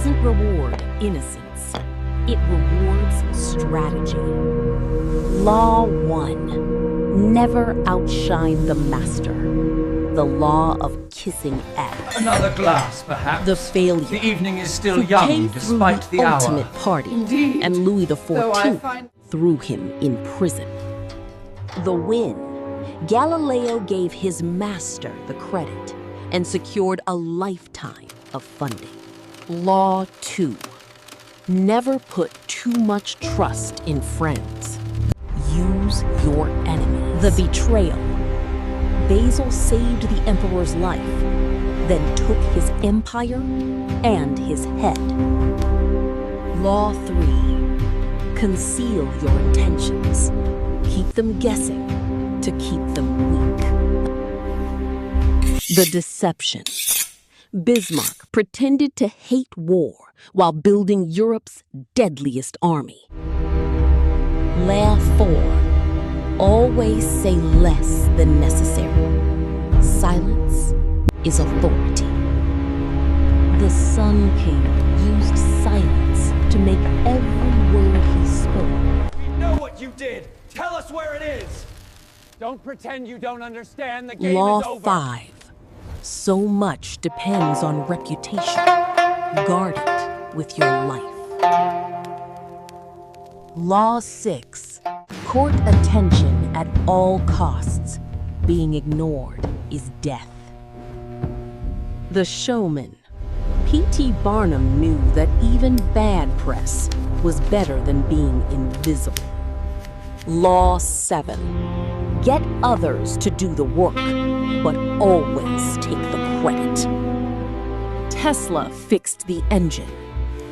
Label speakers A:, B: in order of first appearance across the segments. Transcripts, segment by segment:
A: doesn't reward innocence. It rewards strategy. Law 1. Never outshine the master. The law of kissing ass.
B: Another glass, perhaps?
A: The failure.
B: The evening is still
A: who
B: young,
A: came
B: despite
A: through
B: the hour.
A: ultimate party.
C: Indeed.
A: And Louis XIV
C: find-
A: threw him in prison. The win. Galileo gave his master the credit and secured a lifetime of funding. Law 2. Never put too much trust in friends. Use your enemies. The betrayal. Basil saved the emperor's life, then took his empire and his head. Law 3. Conceal your intentions. Keep them guessing to keep them weak. The deception. Bismarck pretended to hate war while building Europe's deadliest army. Law 4. Always say less than necessary. Silence is authority. The Sun King used silence to make every word he spoke.
D: We know what you did! Tell us where it is! Don't pretend you don't understand. The game
A: Law
D: is over.
A: 5. So much depends on reputation. Guard it with your life. Law 6. Court attention at all costs. Being ignored is death. The showman. P.T. Barnum knew that even bad press was better than being invisible. Law 7. Get others to do the work, but always take the credit. Tesla fixed the engine,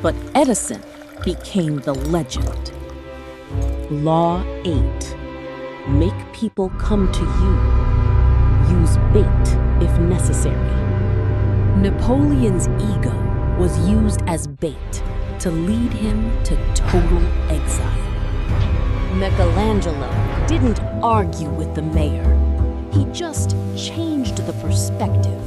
A: but Edison became the legend. Law 8. Make people come to you. Use bait if necessary. Napoleon's ego was used as bait to lead him to total exile. Michelangelo didn't argue with the mayor. He just changed the perspective.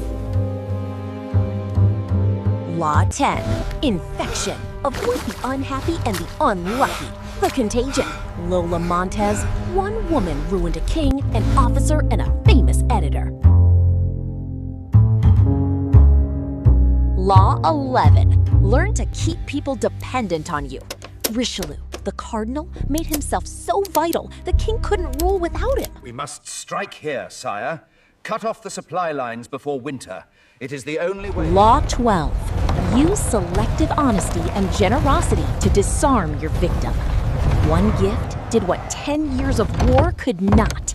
E: Law 10. Infection. Avoid the unhappy and the unlucky. The contagion. Lola Montez. One woman ruined a king, an officer, and a famous editor. Law 11. Learn to keep people dependent on you. Richelieu, the cardinal, made himself so vital the king couldn't rule without him.
F: We must strike here, sire. Cut off the supply lines before winter. It is the only way.
E: Law 12. Use selective honesty and generosity to disarm your victim. One gift did what 10 years of war could not.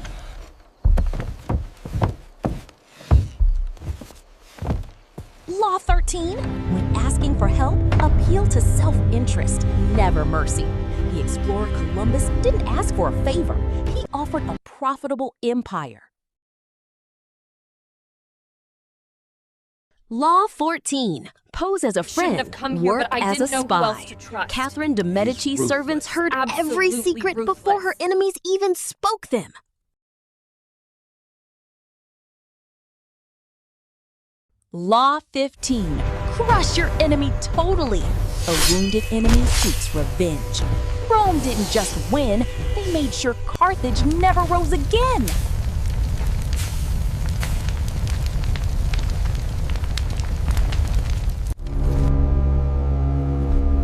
E: Law 13. When asking for help, appeal to self-interest, never mercy. The explorer Columbus didn't ask for a favor. He offered a profitable empire. Law 14. Pose as a friend,
C: have come here,
E: work
C: but I
E: as a
C: didn't know who else
E: spy.
C: to trust.
E: Catherine de Medici's
F: Ruthless.
E: servants heard every
C: Absolutely
E: secret before her
C: ruthless.
E: enemies even spoke them. Law 15. Crush your enemy totally. A wounded enemy seeks revenge. Rome didn't just win, they made sure Carthage never rose again.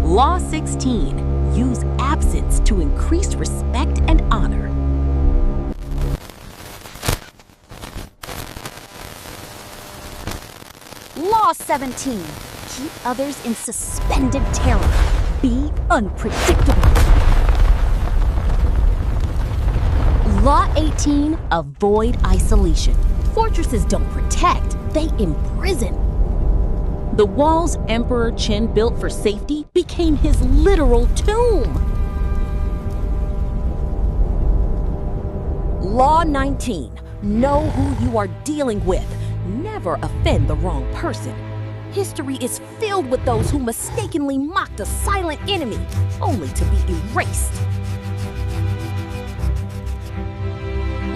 E: Law 16. Use absence to increase respect and honor. Law 17. Keep others in suspended terror. Be unpredictable. Law 18. Avoid isolation. Fortresses don't protect, they imprison. The walls Emperor Qin built for safety became his literal tomb. Law 19. Know who you are dealing with. Never offend the wrong person. History is filled with those who mistakenly mocked a silent enemy, only to be erased.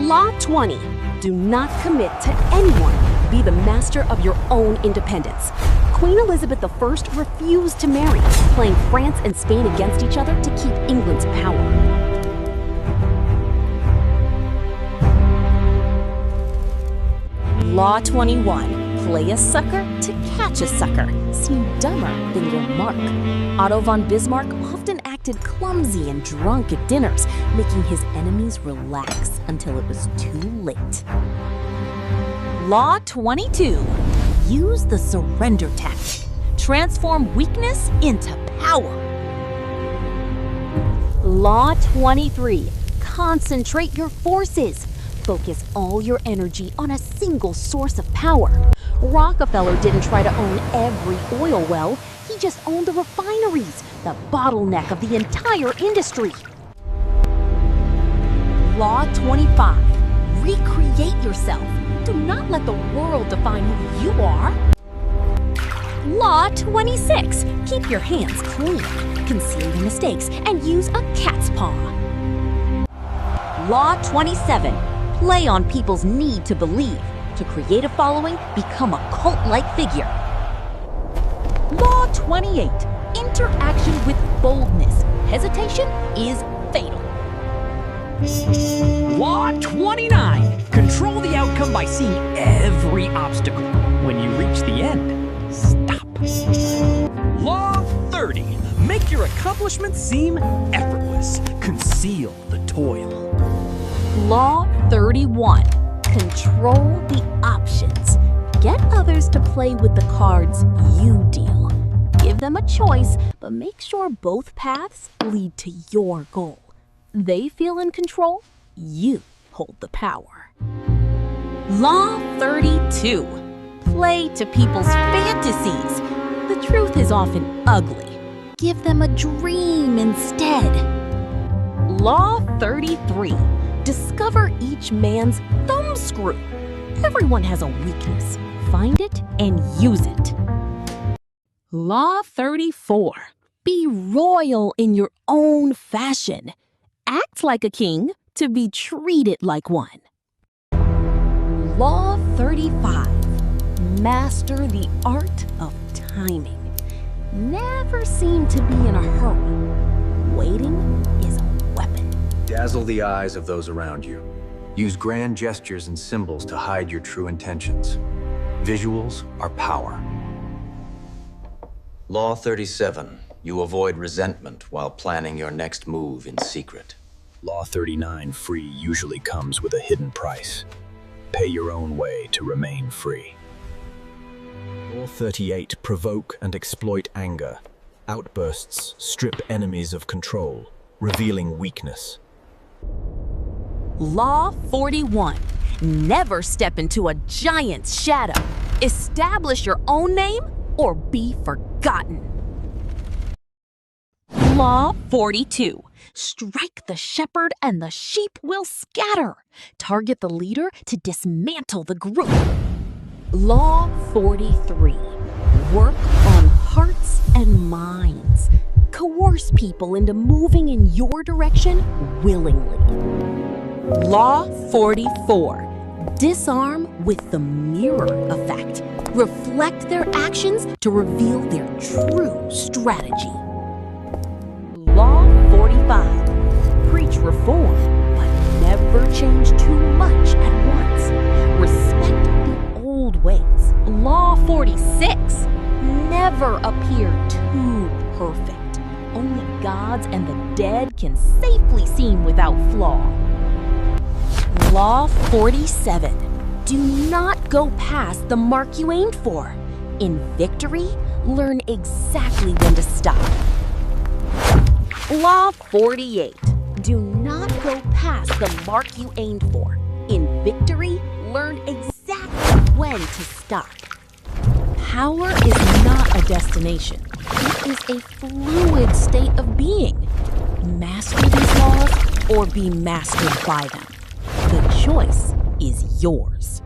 E: Law 20. Do not commit to anyone. Be the master of your own independence. Queen Elizabeth I refused to marry, playing France and Spain against each other to keep England's power. Law 21. Play a sucker to catch a sucker. Seem dumber than your mark. Otto von Bismarck often acted clumsy and drunk at dinners, making his enemies relax until it was too late. Law 22. Use the surrender tactic. Transform weakness into power. Law 23. Concentrate your forces. Focus all your energy on a single source of power. Rockefeller didn't try to own every oil well, he just owned the refineries, the bottleneck of the entire industry. Law 25. Recreate yourself. Do not let the world define who you are. Law 26. Keep your hands clean. Conceal your mistakes and use a cat's paw. Law 27. Play on people's need to believe. To create a following, become a cult-like figure. Law 28. Interaction with boldness. Hesitation is fatal.
C: Law 29. Control the outcome by seeing every obstacle. When you reach the end, stop. Law 30. Make your accomplishments seem effortless. Conceal the toil.
E: Law 31. Control the options. Get others to play with the cards you deal. Give them a choice, but make sure both paths lead to your goal. They feel in control, you hold the power. Law 32. Play to people's fantasies. The truth is often ugly. Give them a dream instead. Law 33. Discover each man's thumbscrew. Everyone has a weakness. Find it and use it. Law 34. Be royal in your own fashion. Act like a king to be treated like one. Law 35. Master the art of timing. Never seem to be in a hurry. Waiting is a weapon.
F: Dazzle the eyes of those around you. Use grand gestures and symbols to hide your true intentions. Visuals are power.
G: Law 37. You avoid resentment while planning your next move in secret.
H: Law 39. Free usually comes with a hidden price. Pay your own way to remain free. Law 38. Provoke and exploit anger. Outbursts strip enemies of control, revealing weakness.
E: Law 41. Never step into a giant's shadow. Establish your own name or be forgotten. Law 42. Strike the shepherd and the sheep will scatter. Target the leader to dismantle the group. Law 43. Work on hearts and minds. Coerce people into moving in your direction willingly. Law 44. Disarm with the mirror effect. Reflect their actions to reveal their true strategy. Law 45. Preach reform, but never change too much at once. Respect the old ways. Law 46. Never appear too perfect. Only gods and the dead can safely seem without flaw. Law 47. Do not go past the mark you aimed for. In victory, learn exactly when to stop. Law 48. Do not go past the mark you aimed for. In victory, learn exactly when to stop. Power is not a destination. It is a fluid state of being. Master these laws or be mastered by them. The choice is yours.